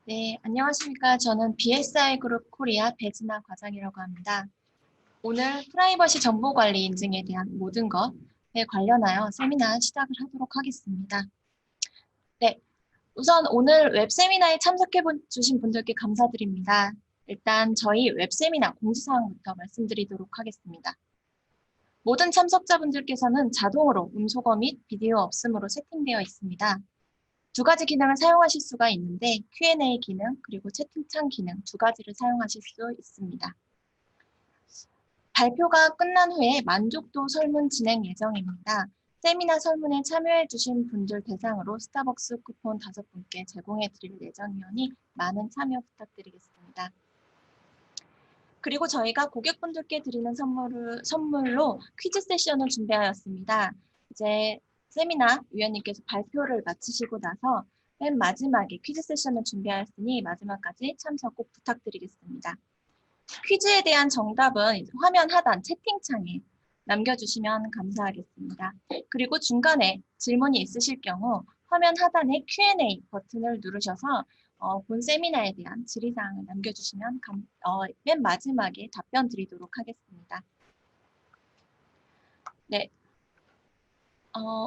네, 안녕하십니까. 저는 BSI 그룹 코리아 배진아 과장이라고 합니다. 오늘 프라이버시 정보관리 인증에 대한 모든 것에 관련하여 세미나 시작을 하도록 하겠습니다. 네, 우선 오늘 웹세미나에 참석해 주신 분들께 감사드립니다. 일단 저희 웹세미나 공지사항부터 말씀드리도록 하겠습니다. 모든 참석자분들께서는 자동으로 음소거 및 비디오 없음으로 세팅되어 있습니다. 두 가지 기능을 사용하실 수가 있는데 Q&A 기능 그리고 채팅창 기능 두 가지를 사용하실 수 있습니다. 발표가 끝난 후에 만족도 설문 진행 예정입니다. 세미나 설문에 참여해 주신 분들 대상으로 스타벅스 쿠폰 5분께 제공해 드릴 예정이오니 많은 참여 부탁드리겠습니다. 그리고 저희가 고객분들께 드리는 선물로 퀴즈 세션을 준비하였습니다. 이제 세미나 위원님께서 발표를 마치시고 나서 맨 마지막에 퀴즈 세션을 준비하였으니 마지막까지 참석 꼭 부탁드리겠습니다. 퀴즈에 대한 정답은 화면 하단 채팅창에 남겨주시면 감사하겠습니다. 그리고 중간에 질문이 있으실 경우 화면 하단에 Q&A 버튼을 누르셔서 본 세미나에 대한 질의사항을 남겨주시면 맨 마지막에 답변 드리도록 하겠습니다. 네.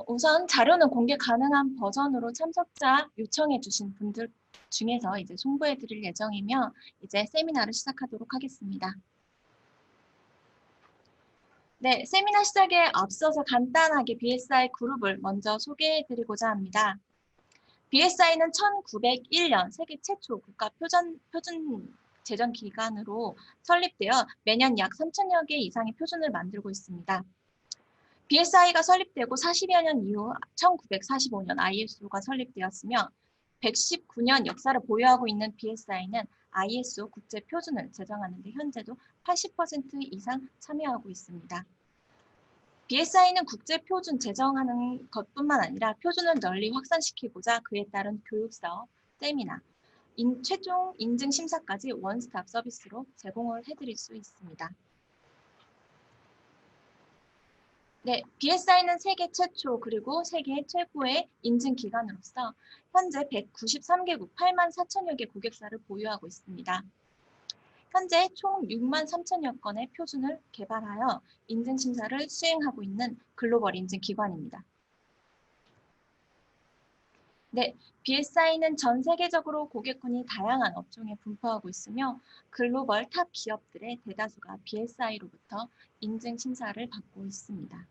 우선 자료는 공개 가능한 버전으로 참석자 요청해 주신 분들 중에서 이제 송부해 드릴 예정이며 이제 세미나를 시작하도록 하겠습니다. 네, 세미나 시작에 앞서서 간단하게 BSI 그룹을 먼저 소개해 드리고자 합니다. BSI는 1901년 세계 최초 국가 표준 제정 기관으로 설립되어 매년 약 3,000여 개 이상의 표준을 만들고 있습니다. BSI가 설립되고 40여 년 이후 1945년 ISO가 설립되었으며 119년 역사를 보유하고 있는 BSI는 ISO 국제 표준을 제정하는 데 현재도 80% 이상 참여하고 있습니다. BSI는 국제 표준 제정하는 것뿐만 아니라 표준을 널리 확산시키고자 그에 따른 교육사업, 세미나, 최종 인증 심사까지 원스톱 서비스로 제공을 해드릴 수 있습니다. 네, BSI는 세계 최초 그리고 세계 최고의 인증 기관으로서 현재 193개국 8만 4천여 개 고객사를 보유하고 있습니다. 현재 총 6만 3천여 건의 표준을 개발하여 인증 심사를 수행하고 있는 글로벌 인증 기관입니다. 네, BSI는 전 세계적으로 고객군이 다양한 업종에 분포하고 있으며 글로벌 탑 기업들의 대다수가 BSI로부터 인증 심사를 받고 있습니다.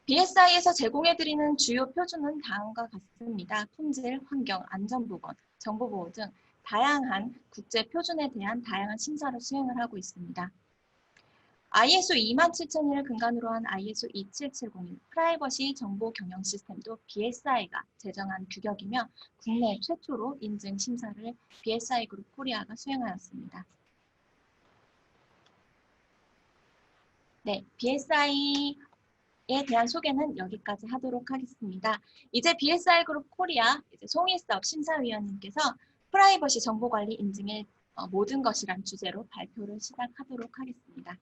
BSI에서 제공해드리는 주요 표준은 다음과 같습니다. 품질, 환경, 안전보건, 정보보호 등 다양한 국제 표준에 대한 다양한 심사를 수행을 하고 있습니다. ISO 27001을 근간으로 한 ISO 27701 프라이버시 정보 경영 시스템도 BSI가 제정한 규격이며 국내 최초로 인증 심사를 BSI 그룹 코리아가 수행하였습니다. 네, BSI에 대한 소개는 여기까지 하도록 하겠습니다. 이제 BSI 그룹 코리아 송일섭 심사위원님께서 프라이버시 정보관리 인증의 모든 것이란 주제로 발표를 시작하도록 하겠습니다.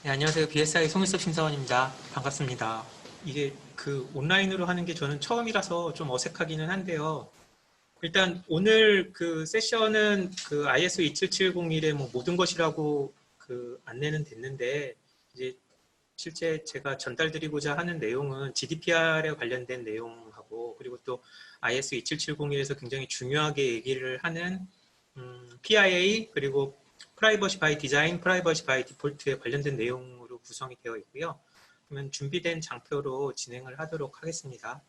네, 안녕하세요. BSI 송일섭 심사원입니다. 반갑습니다. 이게 온라인으로 하는 게 저는 처음이라서 좀 어색하기는 한데요. 일단 오늘 세션은 ISO 27701의 모든 것이라고 안내는 됐는데, 이제 실제 제가 전달드리고자 하는 내용은 GDPR에 관련된 내용하고, 그리고 또 ISO 27701에서 굉장히 중요하게 얘기를 하는 PIA, 그리고 프라이버시 바이 디자인, 프라이버시 바이 디폴트에 관련된 내용으로 구성이 되어 있고요. 그러면 준비된 장표로 진행을 하도록 하겠습니다.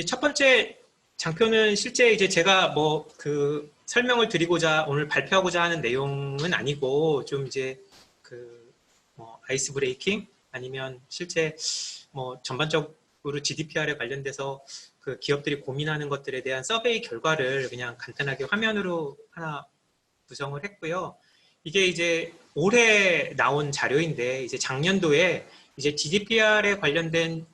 첫 번째 장표는 실제 이제 제가 설명을 드리고자 오늘 발표하고자 하는 내용은 아니고, 좀 이제 아이스 브레이킹 아니면 실제 전반적으로 GDPR에 관련돼서 기업들이 고민하는 것들에 대한 서베이 결과를 그냥 간단하게 화면으로 하나 구성을 했고요. 이게 이제 올해 나온 자료인데, 이제 작년도에 이제 GDPR에 관련된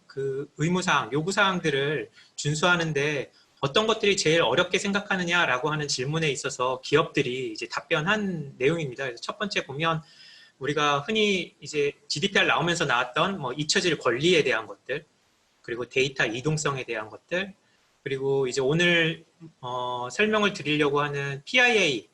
의무사항, 요구사항들을 준수하는데 어떤 것들이 제일 어렵게 생각하느냐라고 하는 질문에 있어서 기업들이 이제 답변한 내용입니다. 그래서 첫 번째 보면 우리가 흔히 이제 GDPR 나오면서 나왔던 뭐 잊혀질 권리에 대한 것들, 그리고 데이터 이동성에 대한 것들, 그리고 이제 오늘 설명을 드리려고 하는 PIA에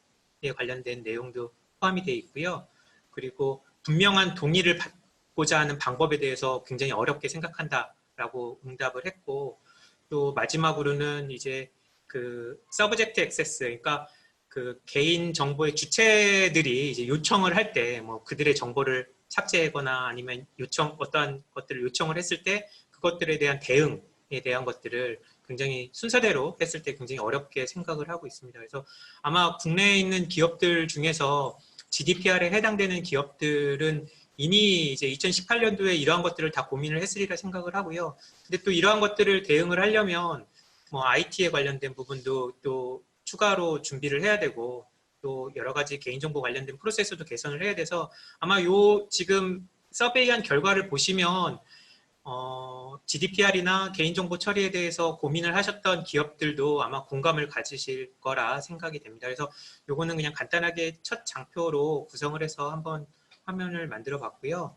관련된 내용도 포함이 되어 있고요. 그리고 분명한 동의를 받고자 하는 방법에 대해서 굉장히 어렵게 생각한다라고 응답을 했고, 또 마지막으로는 이제 그 서브젝트 액세스, 그러니까 그 개인 정보의 주체들이 이제 요청을 할 때 뭐 그들의 정보를 삭제하거나 아니면 어떠한 것들을 요청을 했을 때 그것들에 대한 대응에 대한 것들을 굉장히 순서대로 했을 때 굉장히 어렵게 생각을 하고 있습니다. 그래서 아마 국내에 있는 기업들 중에서 GDPR에 해당되는 기업들은 이미 이제 2018년도에 이러한 것들을 다 고민을 했으리라 생각을 하고요. 근데 또 이러한 것들을 대응을 하려면 뭐 IT에 관련된 부분도 또 추가로 준비를 해야 되고 또 여러 가지 개인정보 관련된 프로세스도 개선을 해야 돼서 아마 요 지금 서베이한 결과를 보시면 GDPR이나 개인정보 처리에 대해서 고민을 하셨던 기업들도 아마 공감을 가지실 거라 생각이 됩니다. 그래서 요거는 그냥 간단하게 첫 장표로 구성을 해서 한번 화면을 만들어 봤고요.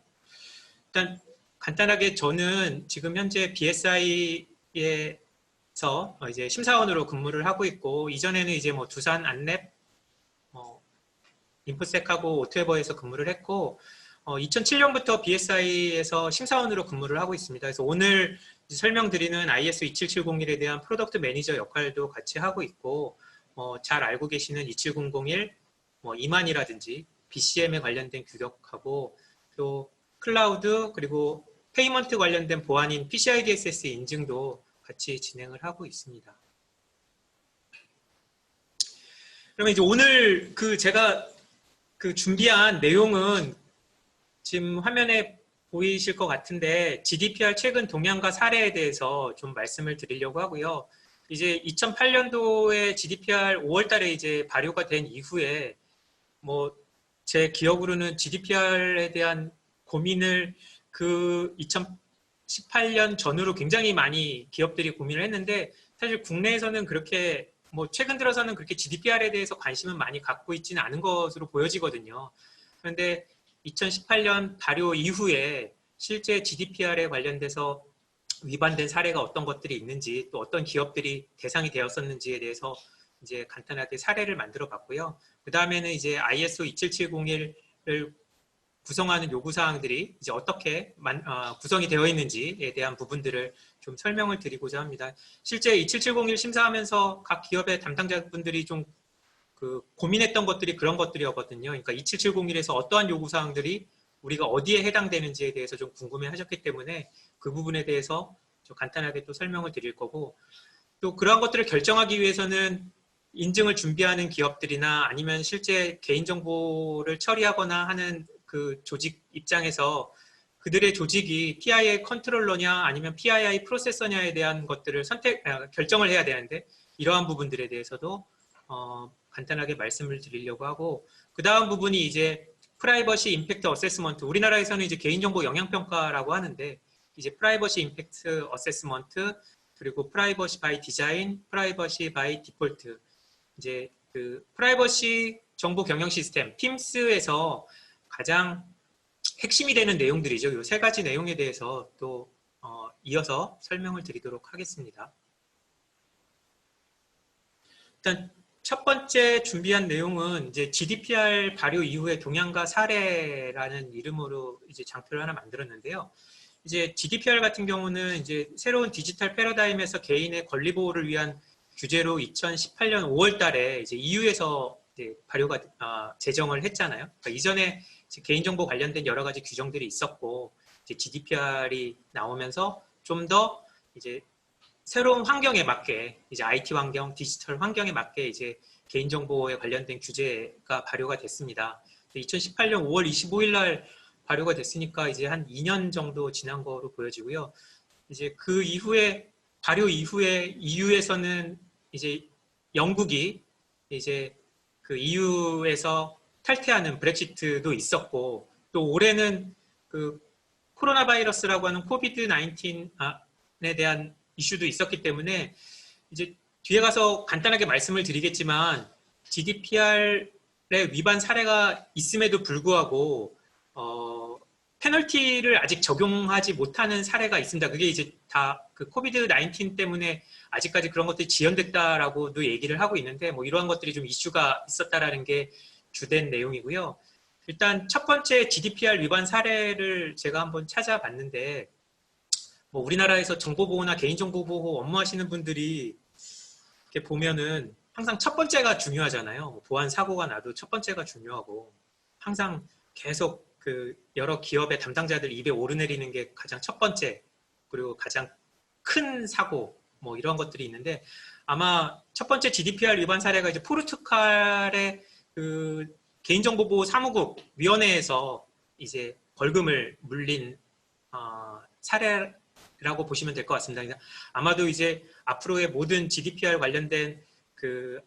일단 간단하게 저는 지금 현재 BSI에서 이제 심사원으로 근무를 하고 있고, 이전에는 이제 뭐 두산 안랩, 인포섹하고 오토에버에서 근무를 했고, 2007년부터 BSI에서 심사원으로 근무를 하고 있습니다. 그래서 오늘 설명드리는 ISO 27701에 대한 프로덕트 매니저 역할도 같이 하고 있고, 잘 알고 계시는 27001, 이만이라든지 BCM에 관련된 규격하고 또 클라우드 그리고 페이먼트 관련된 보안인 PCI DSS 인증도 같이 진행을 하고 있습니다. 그러면 이제 오늘 제가 준비한 내용은 지금 화면에 보이실 것 같은데 GDPR 최근 동향과 사례에 대해서 좀 말씀을 드리려고 하고요. 이제 2008년도에 GDPR 5월 달에 이제 발효가 된 이후에 제 기억으로는 GDPR에 대한 고민을 그 2018년 전후로 굉장히 많이 기업들이 고민을 했는데 사실 국내에서는 그렇게 최근 들어서는 그렇게 GDPR에 대해서 관심은 많이 갖고 있지는 않은 것으로 보여지거든요. 그런데 2018년 발효 이후에 실제 GDPR에 관련돼서 위반된 사례가 어떤 것들이 있는지 또 어떤 기업들이 대상이 되었었는지에 대해서 이제 간단하게 사례를 만들어 봤고요. 그 다음에는 이제 ISO 27701을 구성하는 요구사항들이 이제 어떻게 구성이 되어 있는지에 대한 부분들을 좀 설명을 드리고자 합니다. 실제 27701 심사하면서 각 기업의 담당자분들이 좀 고민했던 것들이 그런 것들이었거든요. 그러니까 27701에서 어떠한 요구사항들이 우리가 어디에 해당되는지에 대해서 좀 궁금해 하셨기 때문에 그 부분에 대해서 좀 간단하게 또 설명을 드릴 거고, 또 그러한 것들을 결정하기 위해서는 인증을 준비하는 기업들이나 아니면 실제 개인정보를 처리하거나 하는 그 조직 입장에서 그들의 조직이 PII 컨트롤러냐 아니면 PII 프로세서냐에 대한 것들을 결정을 해야 되는데 이러한 부분들에 대해서도 간단하게 말씀을 드리려고 하고, 그 다음 부분이 이제 프라이버시 임팩트 어세스먼트, 우리나라에서는 이제 개인정보 영향평가라고 하는데 이제 프라이버시 임팩트 어세스먼트 그리고 프라이버시 바이 디자인, 프라이버시 바이 디폴트, 이제 그 프라이버시 정보 경영 시스템 팀스에서 가장 핵심이 되는 내용들이죠. 이 세 가지 내용에 대해서 또 이어서 설명을 드리도록 하겠습니다. 일단 첫 번째 준비한 내용은 이제 GDPR 발효 이후의 동향과 사례라는 이름으로 이제 장표를 하나 만들었는데요. 이제 GDPR 같은 경우는 이제 새로운 디지털 패러다임에서 개인의 권리 보호를 위한 규제로 2018년 5월 달에 이제 EU에서 이제 발효가 제정을 했잖아요. 그러니까 이전에 개인정보 관련된 여러 가지 규정들이 있었고 이제 GDPR이 나오면서 좀 더 이제 새로운 환경에 맞게 이제 IT 환경, 디지털 환경에 맞게 이제 개인정보에 관련된 규제가 발효가 됐습니다. 2018년 5월 25일 날 발효가 됐으니까 이제 한 2년 정도 지난 거로 보여지고요. 이제 그 이후에 발효 이후에 EU에서는 이제 영국이 이제 그 EU에서 탈퇴하는 브렉시트도 있었고, 또 올해는 그 코로나 바이러스라고 하는 코비드 19에 대한 이슈도 있었기 때문에 이제 뒤에 가서 간단하게 말씀을 드리겠지만 GDPR의 위반 사례가 있음에도 불구하고 페널티를 아직 적용하지 못하는 사례가 있습니다. 그게 이제 다 그 코비드 19 때문에 아직까지 그런 것들이 지연됐다라고도 얘기를 하고 있는데 뭐 이러한 것들이 좀 이슈가 있었다라는 게 주된 내용이고요. 일단 첫 번째 GDPR 위반 사례를 제가 한번 찾아봤는데 뭐 우리나라에서 정보보호나 개인정보보호 업무하시는 분들이 이렇게 보면은 항상 첫 번째가 중요하잖아요. 보안 사고가 나도 첫 번째가 중요하고 항상 계속 그 여러 기업의 담당자들 입에 오르내리는 게 가장 첫 번째 그리고 가장 큰 사고 뭐 이런 것들이 있는데 아마 첫 번째 GDPR 위반 사례가 이제 포르투갈의 그 개인정보보호 사무국 위원회에서 이제 벌금을 물린 사례라고 보시면 될 것 같습니다. 아마도 이제 앞으로의 모든 GDPR 관련된 그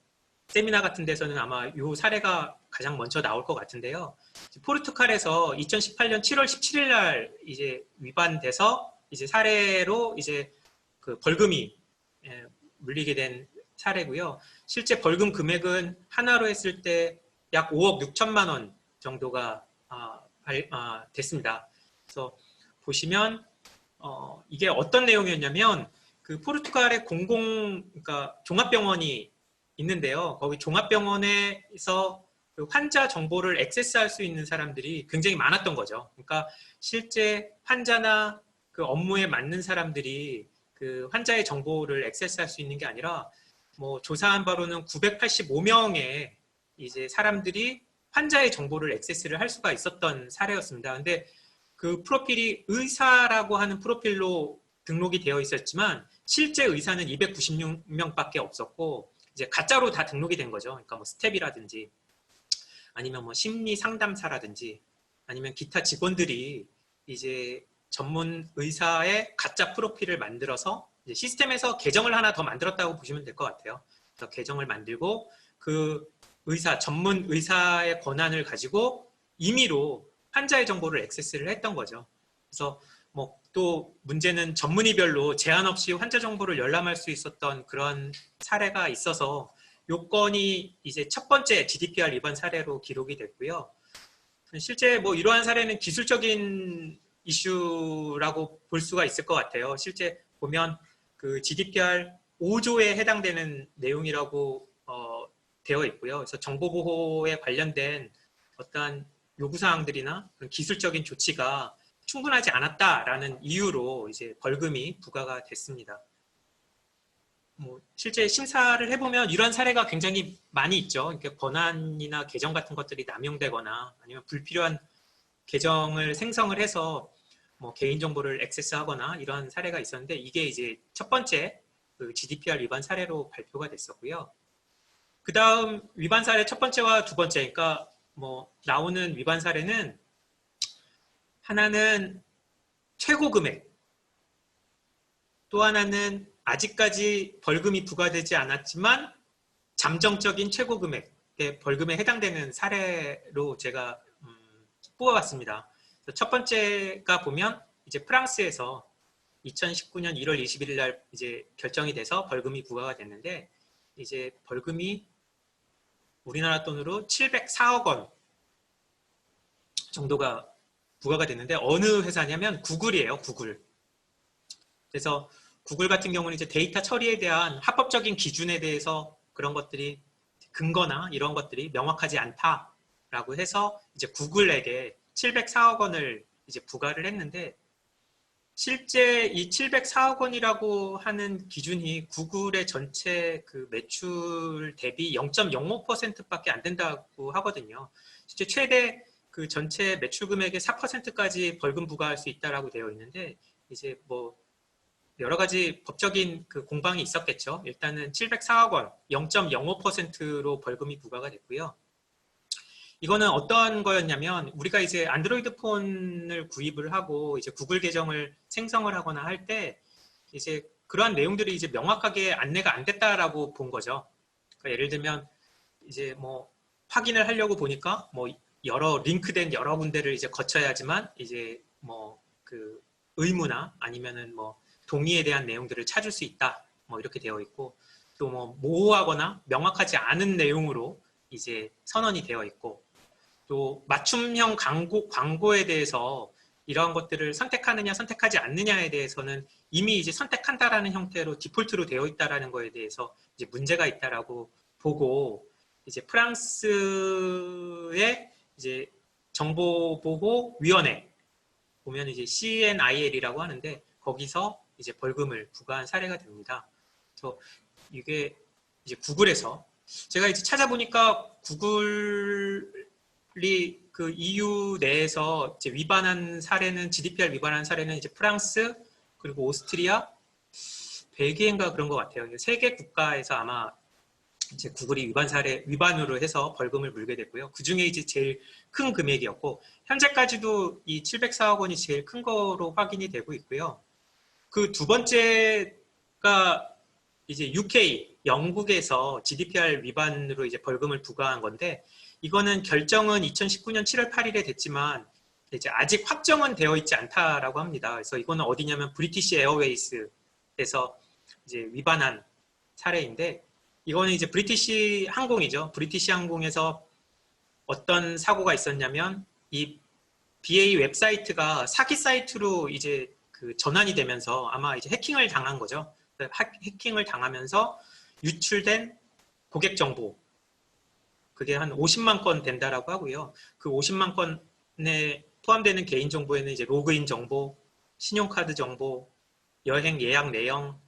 세미나 같은 데서는 아마 이 사례가 가장 먼저 나올 것 같은데요. 포르투갈에서 2018년 7월 17일 날 이제 위반돼서 이제 사례로 이제 그 벌금이 물리게 된 사례고요. 실제 벌금 금액은 하나로 했을 때 약 5억 6천만 원 정도가 됐습니다. 그래서 보시면 이게 어떤 내용이었냐면 그 포르투갈의 그러니까 종합병원이 있는데요. 거기 종합병원에서 그 환자 정보를 액세스할 수 있는 사람들이 굉장히 많았던 거죠. 그러니까 실제 환자나 그 업무에 맞는 사람들이 그 환자의 정보를 액세스할 수 있는 게 아니라 뭐 조사한 바로는 985명의 이제 사람들이 환자의 정보를 액세스를 할 수가 있었던 사례였습니다. 근데 그 프로필이 의사라고 하는 프로필로 등록이 되어 있었지만 실제 의사는 296명밖에 없었고 이제 가짜로 다 등록이 된 거죠. 그러니까 뭐 스텝이라든지 아니면 뭐 심리 상담사라든지 아니면 기타 직원들이 이제 전문 의사의 가짜 프로필을 만들어서 이제 시스템에서 계정을 하나 더 만들었다고 보시면 될 것 같아요. 그래서 계정을 만들고 그 의사, 전문 의사의 권한을 가지고 임의로 환자의 정보를 액세스를 했던 거죠. 그래서 뭐 또 문제는 전문의별로 제한 없이 환자 정보를 열람할 수 있었던 그런 사례가 있어서 요건이 이제 첫 번째 GDPR 위반 사례로 기록이 됐고요. 실제 뭐 이러한 사례는 기술적인 이슈라고 볼 수가 있을 것 같아요. 실제 보면 그 GDPR 5조에 해당되는 내용이라고 되어 있고요. 그래서 정보보호에 관련된 어떠한 요구사항들이나 그런 기술적인 조치가 충분하지 않았다라는 이유로 이제 벌금이 부과가 됐습니다. 뭐 실제 심사를 해보면 이러한 사례가 굉장히 많이 있죠. 그러니까 권한이나 계정 같은 것들이 남용되거나 아니면 불필요한 계정을 생성을 해서 뭐 개인정보를 액세스하거나 이런 사례가 있었는데 이게 이제 첫 번째 그 GDPR 위반 사례로 발표가 됐었고요. 그 다음 위반 사례 첫 번째와 두 번째, 그러니까 뭐 나오는 위반 사례는 하나는 최고 금액, 또 하나는 아직까지 벌금이 부과되지 않았지만 잠정적인 최고 금액의 벌금에 해당되는 사례로 제가 뽑아봤습니다. 첫 번째가 보면 이제 프랑스에서 2019년 1월 21일 날 이제 결정이 돼서 벌금이 부과가 됐는데 이제 벌금이 우리나라 돈으로 704억 원 정도가 부과가 됐는데 어느 회사냐면 구글이에요. 구글. 그래서 구글 같은 경우는 이제 데이터 처리에 대한 합법적인 기준에 대해서 그런 것들이 근거나 이런 것들이 명확하지 않다라고 해서 이제 구글에게 704억 원을 이제 부과를 했는데 실제 이 704억 원이라고 하는 기준이 구글의 전체 그 매출 대비 0.05%밖에 안 된다고 하거든요. 실제 최대 그 전체 매출 금액의 4%까지 벌금 부과할 수 있다라고 되어 있는데 이제 뭐 여러 가지 법적인 그 공방이 있었겠죠. 일단은 704억 원, 0.05%로 벌금이 부과가 됐고요. 이거는 어떤 거였냐면 우리가 이제 안드로이드 폰을 구입을 하고 이제 구글 계정을 생성을 하거나 할 때 이제 그러한 내용들이 이제 명확하게 안내가 안 됐다라고 본 거죠. 그러니까 예를 들면 이제 뭐 확인을 하려고 보니까 뭐 여러 링크된 여러 군데를 이제 거쳐야지만 이제 뭐 그 의무나 아니면은 뭐 동의에 대한 내용들을 찾을 수 있다. 뭐 이렇게 되어 있고 또 뭐 모호하거나 명확하지 않은 내용으로 이제 선언이 되어 있고, 또 맞춤형 광고에 대해서 이러한 것들을 선택하느냐 선택하지 않느냐에 대해서는 이미 이제 선택한다라는 형태로 디폴트로 되어 있다라는 거에 대해서 이제 문제가 있다라고 보고, 이제 프랑스의 이제 정보보호위원회 보면 이제 CNIL이라고 하는데, 거기서 이제 벌금을 부과한 사례가 됩니다. 그래서 이게 이제 구글에서 제가 이제 찾아보니까 구글이 그 EU 내에서 이제 위반한 사례는, GDPR 위반한 사례는 이제 프랑스, 그리고 오스트리아, 벨기에인가 그런 것 같아요. 세 개 국가에서 아마 이제 구글이 위반으로 해서 벌금을 물게 됐고요. 그 중에 이제 제일 큰 금액이었고, 현재까지도 이 704억 원이 제일 큰 거로 확인이 되고 있고요. 그 두 번째가 이제 UK, 영국에서 GDPR 위반으로 이제 벌금을 부과한 건데, 이거는 결정은 2019년 7월 8일에 됐지만 이제 아직 확정은 되어 있지 않다라고 합니다. 그래서 이거는 어디냐면 브리티시 에어웨이스에서 이제 위반한 사례인데, 이거는 이제 브리티시 항공이죠. 브리티시 항공에서 어떤 사고가 있었냐면, 이 BA 웹사이트가 사기 사이트로 이제 그 전환이 되면서 아마 이제 해킹을 당한 거죠. 해킹을 당하면서 유출된 고객 정보, 그게 한 50만 건 된다라고 하고요. 그 50만 건에 포함되는 개인 정보에는 이제 로그인 정보, 신용카드 정보, 여행 예약 내역,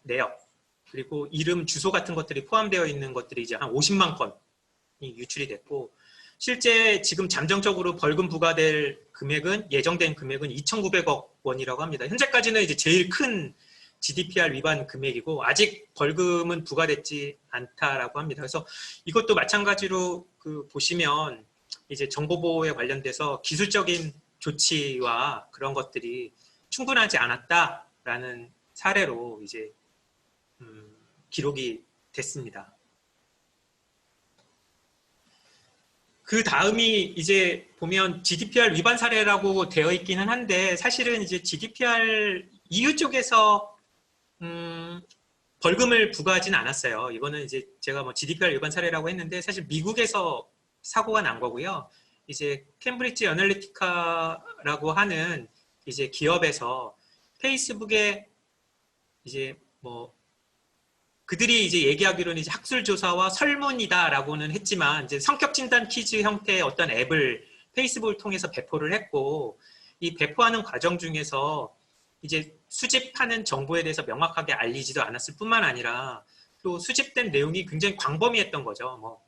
그리고 이름, 주소 같은 것들이 포함되어 있는 것들이 이제 한 50만 건이 유출이 됐고, 실제 지금 잠정적으로 벌금 부과될 금액은, 예정된 금액은 2,900억 원이라고 합니다. 현재까지는 이제 제일 큰 GDPR 위반 금액이고, 아직 벌금은 부과됐지 않다라고 합니다. 그래서 이것도 마찬가지로 그 보시면 이제 정보보호에 관련돼서 기술적인 조치와 그런 것들이 충분하지 않았다라는 사례로 이제 기록이 됐습니다. 그 다음이 이제 보면 GDPR 위반 사례라고 되어 있기는 한데, 사실은 이제 GDPR EU 쪽에서 벌금을 부과하진 않았어요. 이거는 이제 제가 뭐 GDPR 위반 사례라고 했는데, 사실 미국에서 사고가 난 거고요. 이제 캠브리지 애널리티카라고 하는 이제 기업에서 페이스북에 이제 뭐 그들이 이제 얘기하기로는 이제 학술 조사와 설문이다라고는 했지만, 이제 성격 진단 퀴즈 형태의 어떤 앱을 페이스북을 통해서 배포를 했고, 이 배포하는 과정 중에서 이제 수집하는 정보에 대해서 명확하게 알리지도 않았을 뿐만 아니라, 또 수집된 내용이 굉장히 광범위했던 거죠. 뭐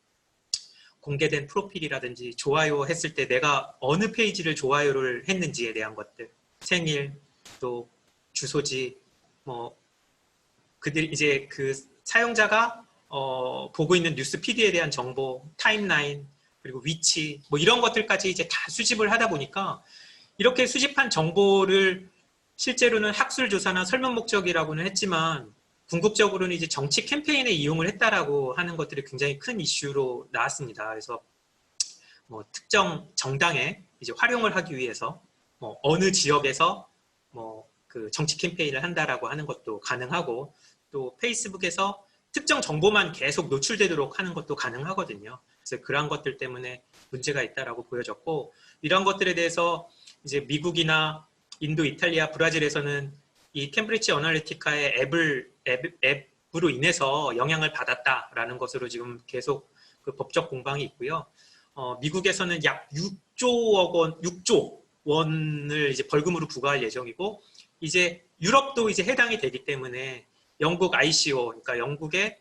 공개된 프로필이라든지 좋아요 했을 때 내가 어느 페이지를 좋아요를 했는지에 대한 것들, 생일, 또 주소지, 뭐 그들 이제 그 사용자가 보고 있는 뉴스 피드에 대한 정보, 타임라인, 그리고 위치, 뭐 이런 것들까지 이제 다 수집을 하다 보니까, 이렇게 수집한 정보를 실제로는 학술 조사나 설문 목적이라고는 했지만, 궁극적으로는 이제 정치 캠페인에 이용을 했다라고 하는 것들이 굉장히 큰 이슈로 나왔습니다. 그래서 뭐 특정 정당에 이제 활용을 하기 위해서 뭐 어느 지역에서 뭐 그 정치 캠페인을 한다라고 하는 것도 가능하고, 또 페이스북에서 특정 정보만 계속 노출되도록 하는 것도 가능하거든요. 그래서 그러한 것들 때문에 문제가 있다라고 보여졌고, 이런 것들에 대해서 이제 미국이나 인도, 이탈리아, 브라질에서는 이 캠브리지 애널리티카의 앱으로 인해서 영향을 받았다라는 것으로 지금 계속 그 법적 공방이 있고요. 미국에서는 약 6조 원을 이제 벌금으로 부과할 예정이고, 이제 유럽도 이제 해당이 되기 때문에 영국 ICO, 그러니까 영국의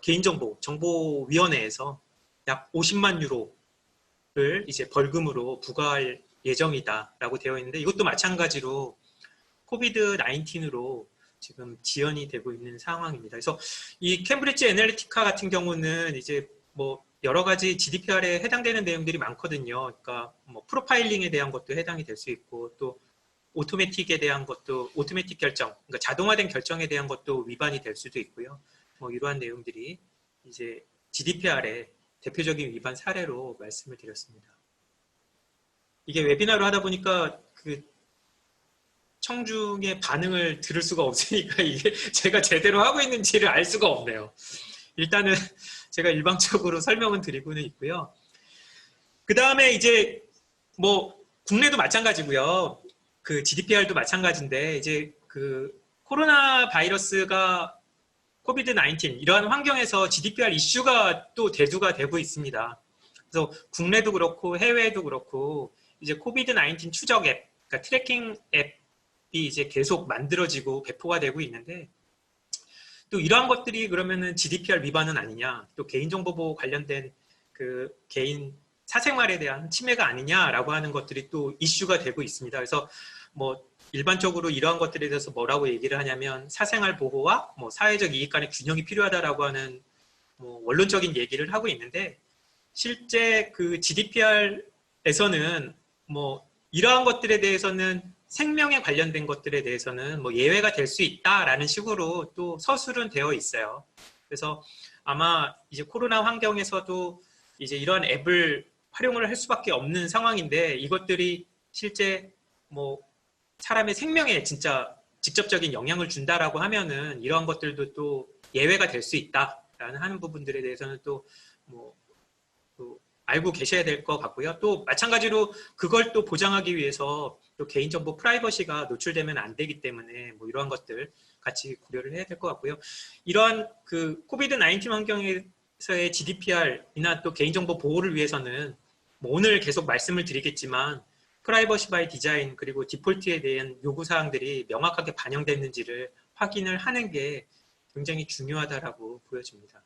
개인정보위원회에서 약 50만 유로를 이제 벌금으로 부과할 예정이다라고 되어 있는데, 이것도 마찬가지로 코비드 19으로 지금 지연이 되고 있는 상황입니다. 그래서 이 캠브리지 애널리티카 같은 경우는 이제 뭐 여러 가지 GDPR에 해당되는 내용들이 많거든요. 그러니까 뭐 프로파일링에 대한 것도 해당이 될 수 있고, 또 오토매틱에 대한 것도, 오토매틱 결정, 그러니까 자동화된 결정에 대한 것도 위반이 될 수도 있고요. 뭐 이러한 내용들이 이제 GDPR의 대표적인 위반 사례로 말씀을 드렸습니다. 이게 웨비나로 하다 보니까 그 청중의 반응을 들을 수가 없으니까 이게 제가 제대로 하고 있는지를 알 수가 없네요. 일단은 제가 일방적으로 설명은 드리고는 있고요. 그 다음에 이제 뭐 국내도 마찬가지고요. 그 GDPR도 마찬가지인데 이제 그 코로나 바이러스가 코비드 19 이러한 환경에서 GDPR 이슈가 또 대두가 되고 있습니다. 그래서 국내도 그렇고 해외에도 그렇고 이제 코비드 19 추적 앱, 그러니까 트래킹 앱이 이제 계속 만들어지고 배포가 되고 있는데 또 이러한 것들이 그러면은 GDPR 위반은 아니냐, 또 개인정보보호 관련된 그 개인 사생활에 대한 침해가 아니냐라고 하는 것들이 또 이슈가 되고 있습니다. 그래서 뭐 일반적으로 이러한 것들에 대해서 뭐라고 얘기를 하냐면 사생활 보호와 뭐 사회적 이익 간의 균형이 필요하다라고 하는 뭐 원론적인 얘기를 하고 있는데 실제 그 GDPR에서는 뭐 이러한 것들에 대해서는 생명에 관련된 것들에 대해서는 뭐 예외가 될 수 있다라는 식으로 또 서술은 되어 있어요. 그래서 아마 이제 코로나 환경에서도 이제 이런 앱을 활용을 할 수밖에 없는 상황인데 이것들이 실제 뭐 사람의 생명에 진짜 직접적인 영향을 준다라고 하면은 이러한 것들도 또 예외가 될 수 있다라는 하는 부분들에 대해서는 또 뭐 알고 계셔야 될 것 같고요. 또 마찬가지로 그걸 또 보장하기 위해서 또 개인정보 프라이버시가 노출되면 안 되기 때문에 뭐 이러한 것들 같이 고려를 해야 될 것 같고요. 이러한 그 코비드 19 환경에서의 GDPR이나 또 개인정보 보호를 위해서는 뭐 오늘 계속 말씀을 드리겠지만 프라이버시 바이 디자인 그리고 디폴트에 대한 요구사항들이 명확하게 반영됐는지를 확인을 하는 게 굉장히 중요하다라고 보여집니다.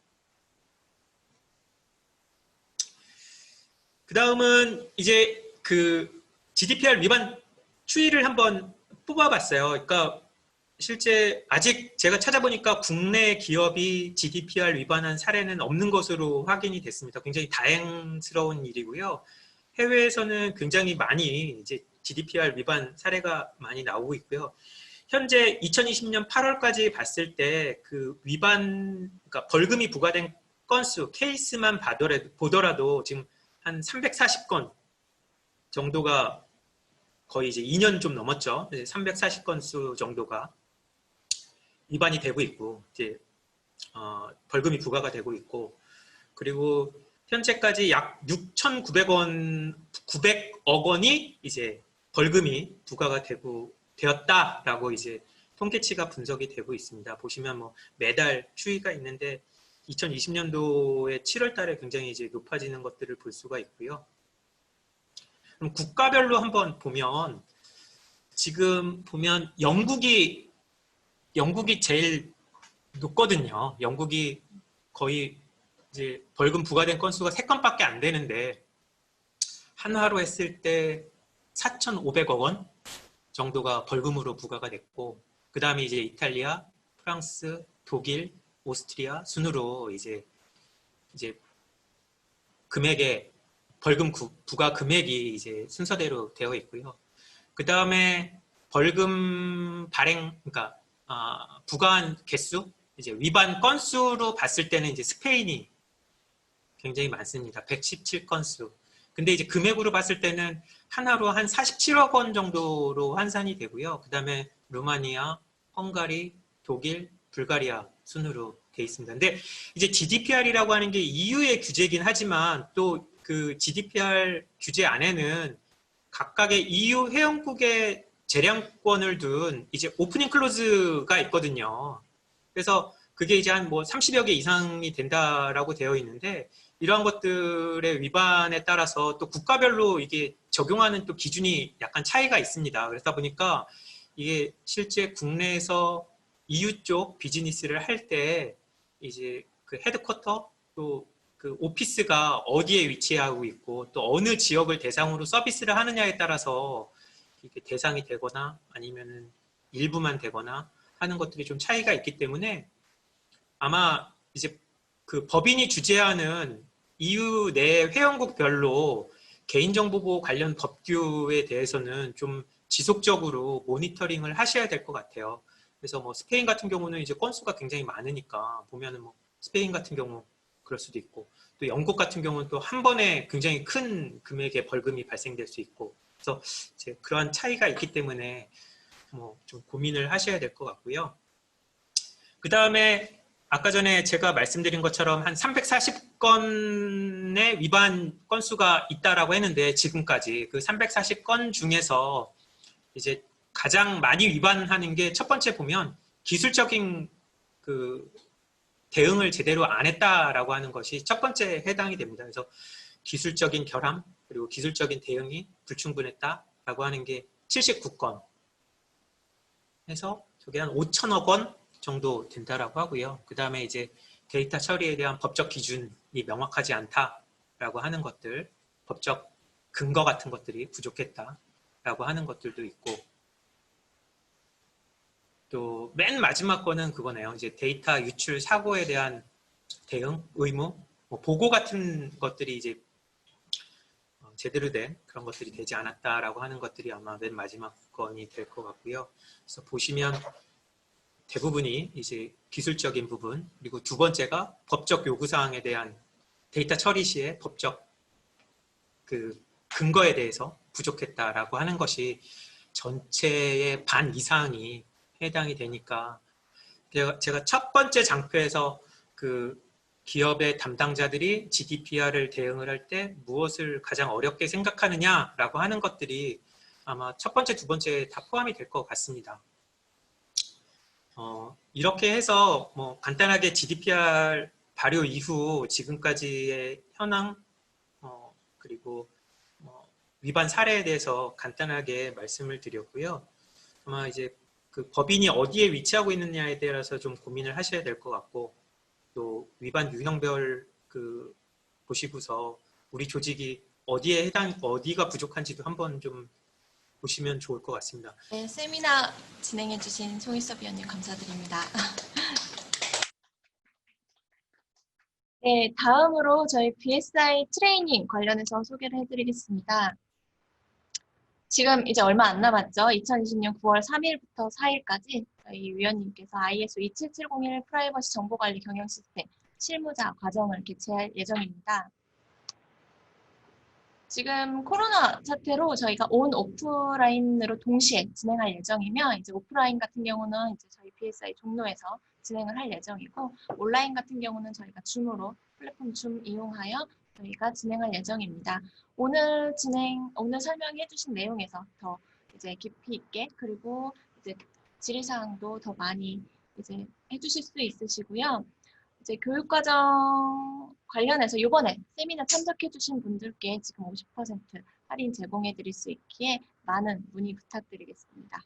그 다음은 이제 그 GDPR 위반 추이를 한번 뽑아봤어요. 그러니까 실제 아직 제가 찾아보니까 국내 기업이 GDPR 위반한 사례는 없는 것으로 확인이 됐습니다. 굉장히 다행스러운 일이고요. 해외에서는 굉장히 많이 이제 GDPR 위반 사례가 많이 나오고 있고요. 현재 2020년 8월까지 봤을 때 그 위반, 그러니까 벌금이 부과된 건수, 케이스만 보더라도 지금 한 340건 정도가 거의 이제 2년 좀 넘었죠. 340건수 정도가 위반이 되고 있고, 이제 벌금이 부과가 되고 있고, 그리고 현재까지 약 6,900억 원이 이제 벌금이 부과가 되었다라고 이제 통계치가 분석이 되고 있습니다. 보시면 뭐 매달 추이가 있는데 2020년도에 7월 달에 굉장히 이제 높아지는 것들을 볼 수가 있고요. 그럼 국가별로 한번 보면 지금 보면 영국이 제일 높거든요. 영국이 거의 이제 벌금 부과된 건수가 3건밖에 안 되는데 한화로 했을 때 4,500억 원 정도가 벌금으로 부과가 됐고 그 다음에 이제 이탈리아, 프랑스, 독일, 오스트리아 순으로 이제 금액의 벌금 부과 금액이 이제 순서대로 되어 있고요. 그 다음에 벌금 발행, 그러니까 부과한 개수, 이제 위반 건수로 봤을 때는 이제 스페인이 굉장히 많습니다. 117건수. 근데 이제 금액으로 봤을 때는 하나로 한 47억 원 정도로 환산이 되고요. 그 다음에 루마니아, 헝가리, 독일, 불가리아 순으로 돼 있습니다. 근데 이제 GDPR이라고 하는 게 EU의 규제이긴 하지만 또 그 GDPR 규제 안에는 각각의 EU 회원국의 재량권을 둔 이제 오프닝 클로즈가 있거든요. 그래서 그게 이제 한 뭐 30여 개 이상이 된다라고 되어 있는데 이러한 것들의 위반에 따라서 또 국가별로 이게 적용하는 또 기준이 약간 차이가 있습니다. 그러다 보니까 이게 실제 국내에서 EU 쪽 비즈니스를 할 때 이제 그 헤드쿼터 또 그 오피스가 어디에 위치하고 있고 또 어느 지역을 대상으로 서비스를 하느냐에 따라서 이게 대상이 되거나 아니면은 일부만 되거나 하는 것들이 좀 차이가 있기 때문에 아마 이제 그 법인이 주재하는 EU 내 회원국별로 개인정보보호 관련 법규에 대해서는 좀 지속적으로 모니터링을 하셔야 될 것 같아요. 그래서 뭐 스페인 같은 경우는 이제 건수가 굉장히 많으니까 보면은 뭐 스페인 같은 경우 그럴 수도 있고 또 영국 같은 경우는 또 한 번에 굉장히 큰 금액의 벌금이 발생될 수 있고 그래서 이제 그러한 차이가 있기 때문에 뭐 좀 고민을 하셔야 될 것 같고요. 그 다음에 아까 전에 제가 말씀드린 것처럼 한 340건의 위반 건수가 있다라고 했는데 지금까지 그 340건 중에서 이제 가장 많이 위반하는 게 첫 번째 보면 기술적인 그 대응을 제대로 안 했다라고 하는 것이 첫 번째 해당이 됩니다. 그래서 기술적인 결함 그리고 기술적인 대응이 불충분했다라고 하는 게 79건 해서 저게 한 5천억 원 정도 된다라고 하고요. 그 다음에 이제 데이터 처리에 대한 법적 기준이 명확하지 않다라고 하는 것들, 법적 근거 같은 것들이 부족했다라고 하는 것들도 있고, 또 맨 마지막 거는 그거네요. 이제 데이터 유출 사고에 대한 대응, 의무, 뭐 보고 같은 것들이 이제 제대로 된 그런 것들이 되지 않았다라고 하는 것들이 아마 맨 마지막 건이 될 것 같고요. 그래서 보시면 대부분이 이제 기술적인 부분, 그리고 두 번째가 법적 요구사항에 대한 데이터 처리 시에 법적 그 근거에 대해서 부족했다라고 하는 것이 전체의 반 이상이 해당이 되니까 제가 첫 번째 장표에서 그 기업의 담당자들이 GDPR을 대응을 할 때 무엇을 가장 어렵게 생각하느냐라고 하는 것들이 아마 첫 번째, 두 번째에 다 포함이 될 것 같습니다. 이렇게 해서 뭐 간단하게 GDPR 발효 이후 지금까지의 현황 그리고 위반 사례에 대해서 간단하게 말씀을 드렸고요. 아마 이제 그 법인이 어디에 위치하고 있느냐에 대해서 좀 고민을 하셔야 될 것 같고 또 위반 유형별 그 보시고서 우리 조직이 어디에 어디가 부족한지도 한번 좀 보시면 좋을 것 같습니다. 네, 세미나 진행해주신 송일섭 위원님 감사드립니다. 네, 다음으로 저희 BSI 트레이닝 관련해서 소개를 해드리겠습니다. 지금 이제 얼마 안 남았죠. 2020년 9월 3일부터 4일까지 저희 위원님께서 ISO 27701 프라이버시 정보관리 경영 시스템 실무자 과정을 개최할 예정입니다. 지금 코로나 사태로 저희가 온 오프라인으로 동시에 진행할 예정이며 이제 오프라인 같은 경우는 이제 저희 BSI 종로에서 진행을 할 예정이고 온라인 같은 경우는 저희가 줌으로 플랫폼 줌 이용하여 저희가 진행할 예정입니다. 오늘 설명해 주신 내용에서 더 이제 깊이 있게 그리고 이제 질의사항도 더 많이 이제 해주실 수 있으시고요. 이제 교육과정 관련해서 이번에 세미나 참석해주신 분들께 지금 50% 할인 제공해드릴 수 있기에 많은 문의 부탁드리겠습니다.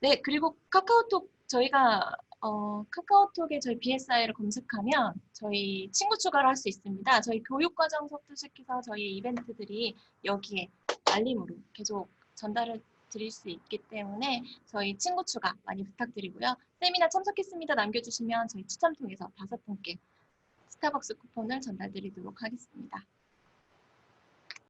네, 그리고 카카오톡 저희가 카카오톡에 저희 BSI를 검색하면 저희 친구 추가를 할 수 있습니다. 저희 교육과정서부터 시작해서 저희 이벤트들이 여기에 알림으로 계속 전달을 드릴 수 있기 때문에 저희 친구 추가 많이 부탁드리고요. 세미나 참석했습니다 남겨주시면 저희 추첨 통해서 5분께 스타벅스 쿠폰을 전달드리도록 하겠습니다.